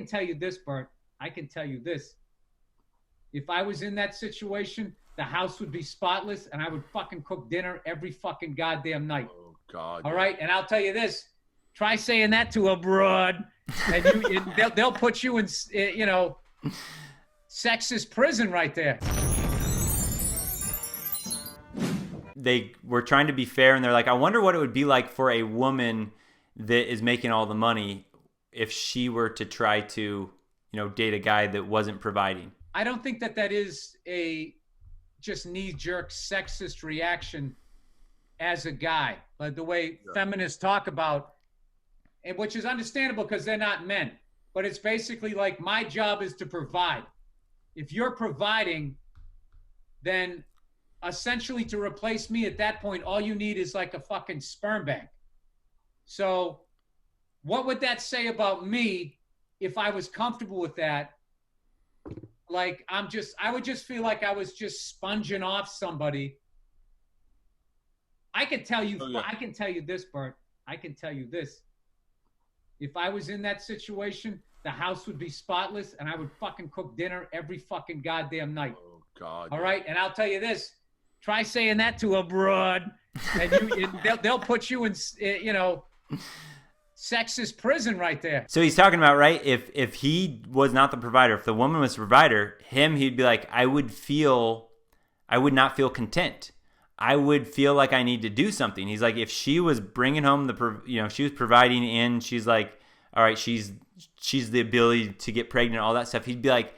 can tell you this, Bert. I can tell you this. If I was in that situation, the house would be spotless, and I would fucking cook dinner every fucking goddamn night. Oh God. All right, and I'll tell you this: try saying that to a broad, and they'll put you in, sexist prison right there. They were trying to be fair, and they're like, I wonder what it would be like for a woman that is making all the money if she were to try to, date a guy that wasn't providing. I don't think that is a just knee-jerk sexist reaction as a guy, like the way feminists talk about, and which is understandable because they're not men. But it's basically like, my job is to provide. If you're providing, then essentially to replace me at that point, all you need is like a fucking sperm bank. So what would that say about me if I was comfortable with that? Like, I would just feel like I was just sponging off somebody. I can tell you this, Bert. I can tell you this. If I was in that situation, the house would be spotless, and I would fucking cook dinner every fucking goddamn night. Oh God. All right, and I'll tell you this: try saying that to a broad, and they'll put you in, sexist prison right there. So he's talking about, right, if he was not the provider, if the woman was the provider, he'd be like, I would not feel content. I would feel like I need to do something. He's like, if she was bringing home she was providing in, she's like, all right, she's the ability to get pregnant, all that stuff. He'd be like,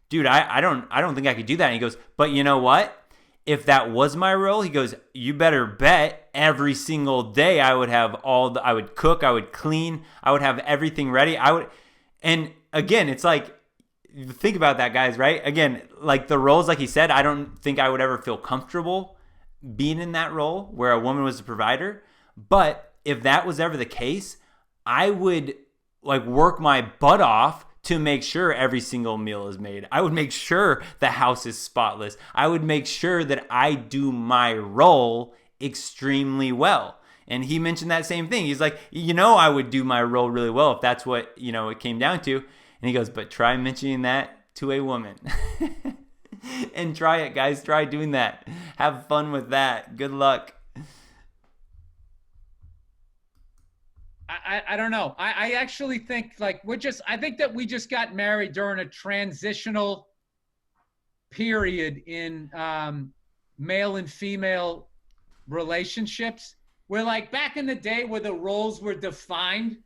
dude, I don't think I could do that. And he goes, but you know what? If that was my role, he goes, you better bet every single day I would have I would cook, I would clean, I would have everything ready. And again, it's like, think about that, guys, right? Again, like the roles, like he said, I don't think I would ever feel comfortable being in that role where a woman was the provider. But if that was ever the case, I would like work my butt off to make sure every single meal is made. I would make sure the house is spotless. I would make sure that I do my role extremely well. And he mentioned that same thing. He's like, I would do my role really well if that's what, it came down to. And he goes, but try mentioning that to a woman. And try it, guys. Try doing that. Have fun with that. Good luck. I don't know. I actually think I think that we just got married during a transitional period in male and female relationships, where like back in the day where the roles were defined,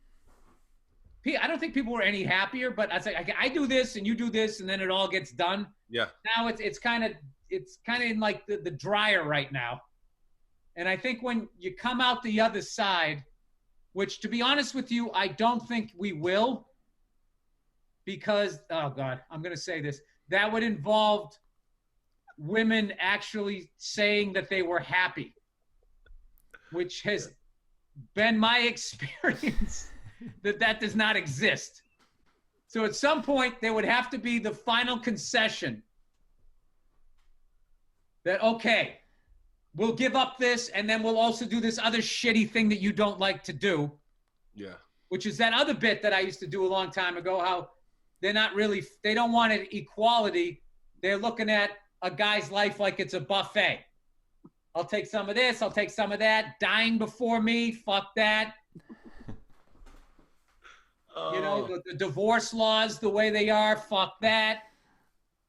I don't think people were any happier, but I was like, I do this and you do this and then it all gets done. Yeah. Now it's kind of in like the dryer right now. And I think when you come out the other side, which to be honest with you, I don't think we will, because, oh God, I'm going to say this, that would involve women actually saying that they were happy, which has been my experience that does not exist. So at some point, there would have to be the final concession that, okay, we'll give up this, and then we'll also do this other shitty thing that you don't like to do. Yeah. Which is that other bit that I used to do a long time ago, how they don't want an equality. They're looking at a guy's life like it's a buffet. I'll take some of this, I'll take some of that. Dying before me, fuck that. The divorce laws the way they are, fuck that.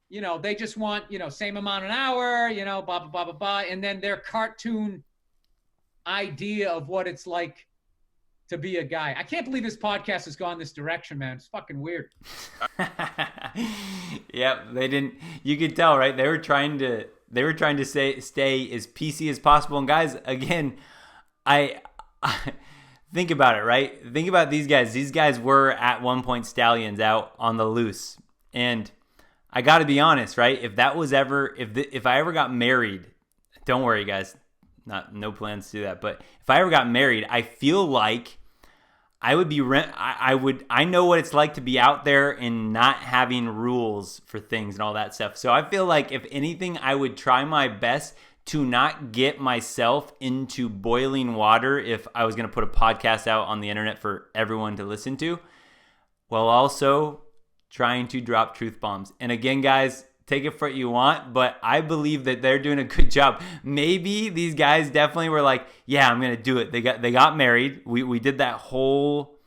They just want, same amount an hour, blah, blah, blah, blah, blah. And then their cartoon idea of what it's like to be a guy. I can't believe this podcast has gone this direction, man. It's fucking weird. Yep, they didn't. You could tell, right? They were trying to stay as PC as possible. And guys, again, I think about it, right? Think about these guys. These guys were at one point stallions out on the loose, and I got to be honest, right? If I ever got married, don't worry, guys, no plans to do that. But if I ever got married, I feel like I would be I know what it's like to be out there and not having rules for things and all that stuff. So I feel like if anything, I would try my best to not get myself into boiling water if I was going to put a podcast out on the internet for everyone to listen to, while also trying to drop truth bombs. And again, guys, take it for what you want, but I believe that they're doing a good job. Maybe these guys definitely were like, yeah, I'm going to do it. They got married. We did that whole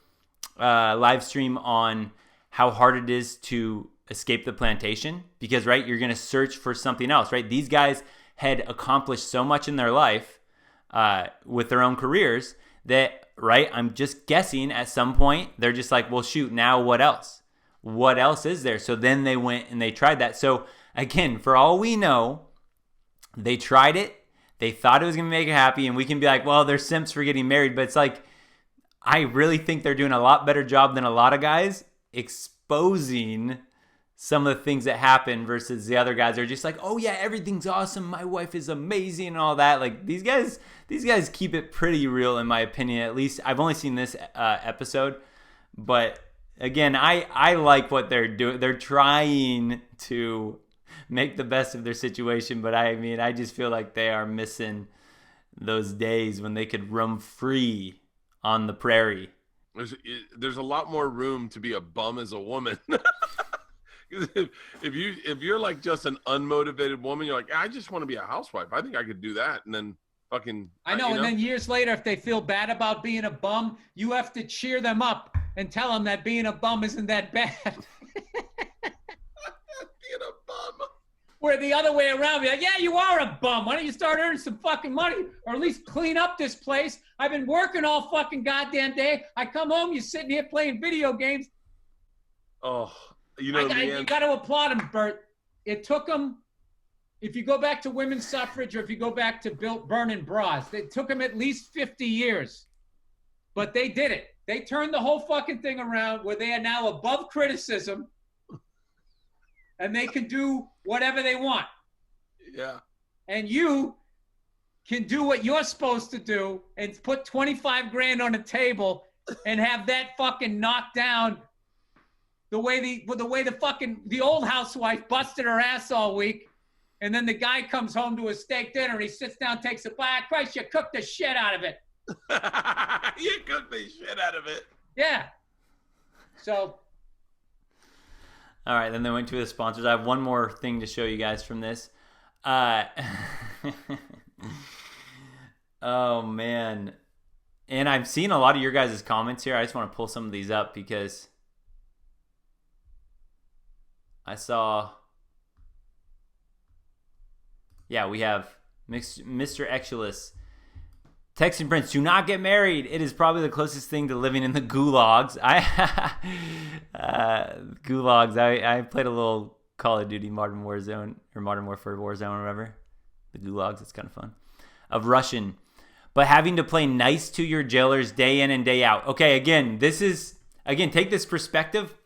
live stream on how hard it is to escape the plantation because, right, you're going to search for something else, right? These guys had accomplished so much in their life with their own careers that, right, I'm just guessing at some point they're just like, well, shoot, now what else? What else is there? So then they went and they tried that. So again, for all we know, they tried it. They thought it was going to make it happy. And we can be like, well, they're simps for getting married. But it's like, I really think they're doing a lot better job than a lot of guys exposing some of the things that happen versus the other guys are just like, oh yeah, everything's awesome. My wife is amazing and all that. Like these guys keep it pretty real in my opinion. At least I've only seen this episode, but again, I like what they're doing. They're trying to make the best of their situation, but I mean, I just feel like they are missing those days when they could roam free on the prairie. There's a lot more room to be a bum as a woman. if you're like just an unmotivated woman, you're like, I just want to be a housewife. I think I could do that, and then fucking. I know, and then years later, if they feel bad about being a bum, you have to cheer them up and tell them that being a bum isn't that bad. Being a bum. Where the other way around, be like, yeah, you are a bum. Why don't you start earning some fucking money or at least clean up this place? I've been working all fucking goddamn day. I come home, you're sitting here playing video games. Oh, you know, you got to applaud him, Bert. It took him, if you go back to women's suffrage or if you go back to burning bras, it took them at least 50 years. But they did it. They turned the whole fucking thing around where they are now above criticism and they can do whatever they want. Yeah. And you can do what you're supposed to do and put 25 grand on a table and have that fucking knocked down the way the old housewife busted her ass all week. And then the guy comes home to a steak dinner and he sits down, takes a bite. Christ, you cooked the shit out of it. You cooked the shit out of it. Yeah. So. All right, then they went to the sponsors. I have one more thing to show you guys from this. Oh, man. And I've seen a lot of your guys' comments here. I just want to pull some of these up because I saw... Yeah, we have Mr. Exulus. Texan Prince, do not get married. It is probably the closest thing to living in the gulags. Gulags. I played a little Call of Duty Modern Warzone or Modern Warfare Warzone or whatever. The gulags, it's kind of fun. Of Russian. But having to play nice to your jailers day in and day out. Okay, again, take this perspective.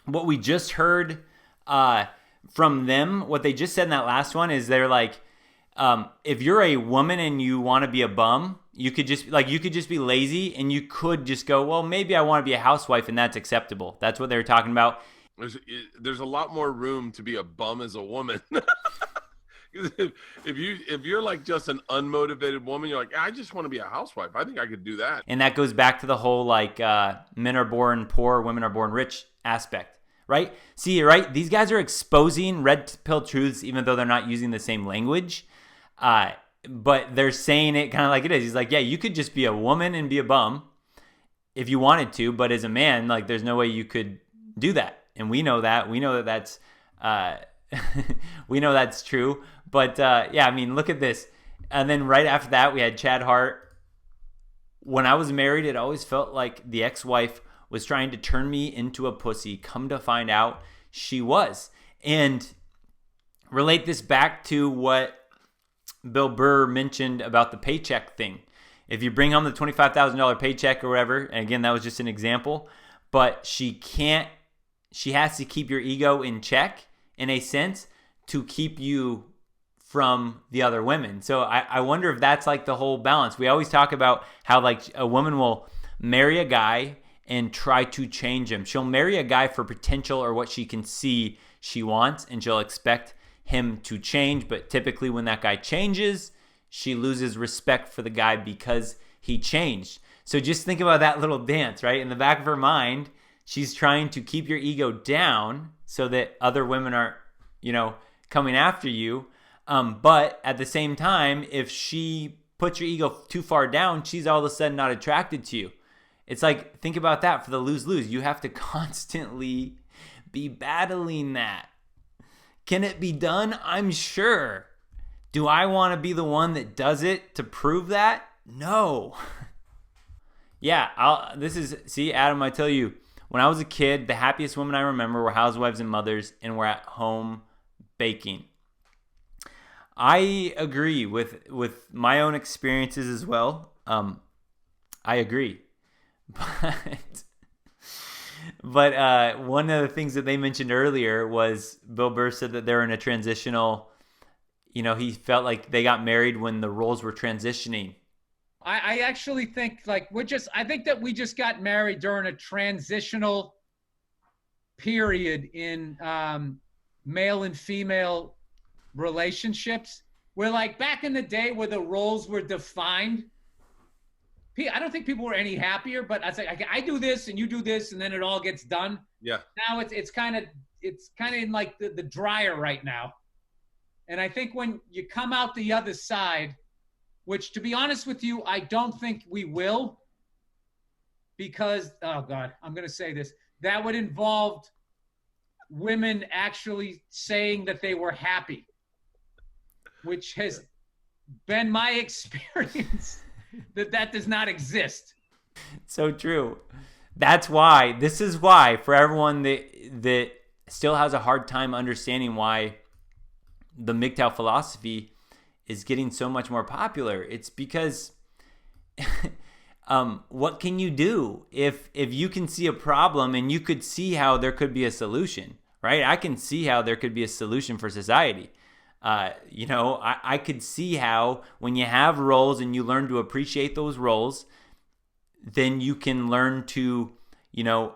What we just heard from them, what they just said in that last one is they're like, if you're a woman and you want to be a bum, you could just be lazy and you could just go, well, maybe I want to be a housewife and that's acceptable. That's what they were talking about. There's a lot more room to be a bum as a woman. if you're like just an unmotivated woman, you're like, I just want to be a housewife. I think I could do that. And that goes back to the whole like men are born poor, women are born rich aspect. Right? See, right? These guys are exposing red pill truths even though they're not using the same language. But they're saying it kind of like it is. He's like, yeah, you could just be a woman and be a bum if you wanted to, but as a man, like there's no way you could do that. And we know that. We know that that's we know that's true. But yeah, I mean, look at this. And then right after that, we had Chad Hart. When I was married, it always felt like the ex-wife was trying to turn me into a pussy. Come to find out, she was. And relate this back to what Bill Burr mentioned about the paycheck thing. If you bring home the $25,000 paycheck or whatever, and again, that was just an example, but she has to keep your ego in check in a sense to keep you from the other women. So I wonder if that's like the whole balance. We always talk about how like a woman will marry a guy and try to change him. She'll marry a guy for potential or what she can see she wants, and she'll expect him to change. But typically when that guy changes, she loses respect for the guy because he changed. So just think about that little dance, right? In the back of her mind, She's trying to keep your ego down so that other women aren't, coming after you. But at the same time, if she puts your ego too far down, she's all of a sudden not attracted to you. It's like, think about that for the lose-lose. You have to constantly be battling that. Can it be done? I'm sure. Do I want to be the one that does it to prove that? No. Yeah, see, Adam, I tell you, when I was a kid, the happiest women I remember were housewives and mothers, and were at home baking. I agree with my own experiences as well. I agree. But one of the things that they mentioned earlier was Bill Burr said that they're in a transitional, he felt like they got married when the roles were transitioning. I actually think I think that we just got married during a transitional period in male and female relationships, where like back in the day where the roles were defined, I don't think people were any happier, but I say, I do this and you do this and then it all gets done. Yeah. Now it's kind of in like the dryer right now. And I think when you come out the other side, which to be honest with you, I don't think we will, because, oh God, I'm going to say this, that would involve women actually saying that they were happy, which has been my experience. that does not exist. So true. This is why for everyone that still has a hard time understanding why the MGTOW philosophy is getting so much more popular. It's because what can you do if you can see a problem and you could see how there could be a solution, right? I can see how there could be a solution for society. I could see how when you have roles and you learn to appreciate those roles, then you can learn to,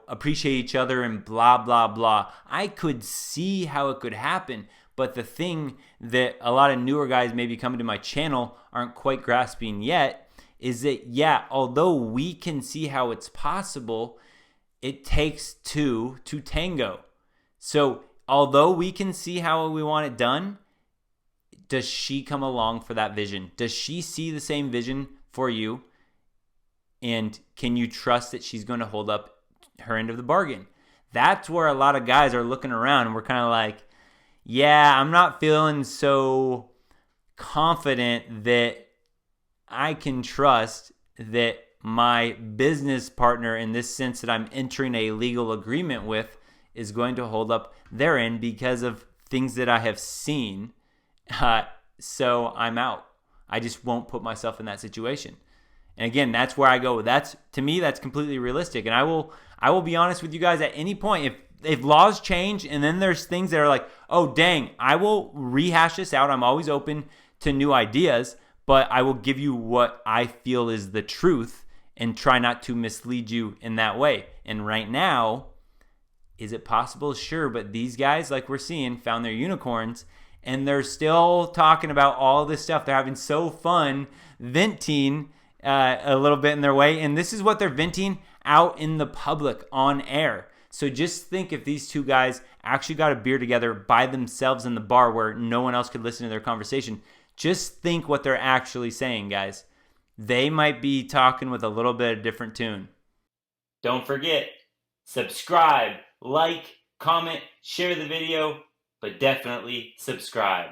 appreciate each other and blah, blah, blah. I could see how it could happen. But the thing that a lot of newer guys maybe coming to my channel aren't quite grasping yet is that, although we can see how it's possible, it takes two to tango. So although we can see how we want it done, does she come along for that vision? Does she see the same vision for you? And can you trust that she's going to hold up her end of the bargain? That's where a lot of guys are looking around and we're kind of like, I'm not feeling so confident that I can trust that my business partner, in this sense that I'm entering a legal agreement with, is going to hold up their end because of things that I have seen. So I'm out. I just won't put myself in that situation. And again, that's where I go. To me, that's completely realistic. And I will be honest with you guys, at any point, if laws change and then there's things that are like, oh, dang, I will rehash this out. I'm always open to new ideas, but I will give you what I feel is the truth and try not to mislead you in that way. And right now, is it possible? Sure. But these guys, like we're seeing, found their unicorns and they're still talking about all this stuff. They're having so fun venting a little bit in their way. And this is what they're venting out in the public on air. So just think if these two guys actually got a beer together by themselves in the bar where no one else could listen to their conversation. Just think what they're actually saying, guys. They might be talking with a little bit of different tune. Don't forget, subscribe, like, comment, share the video, but definitely subscribe.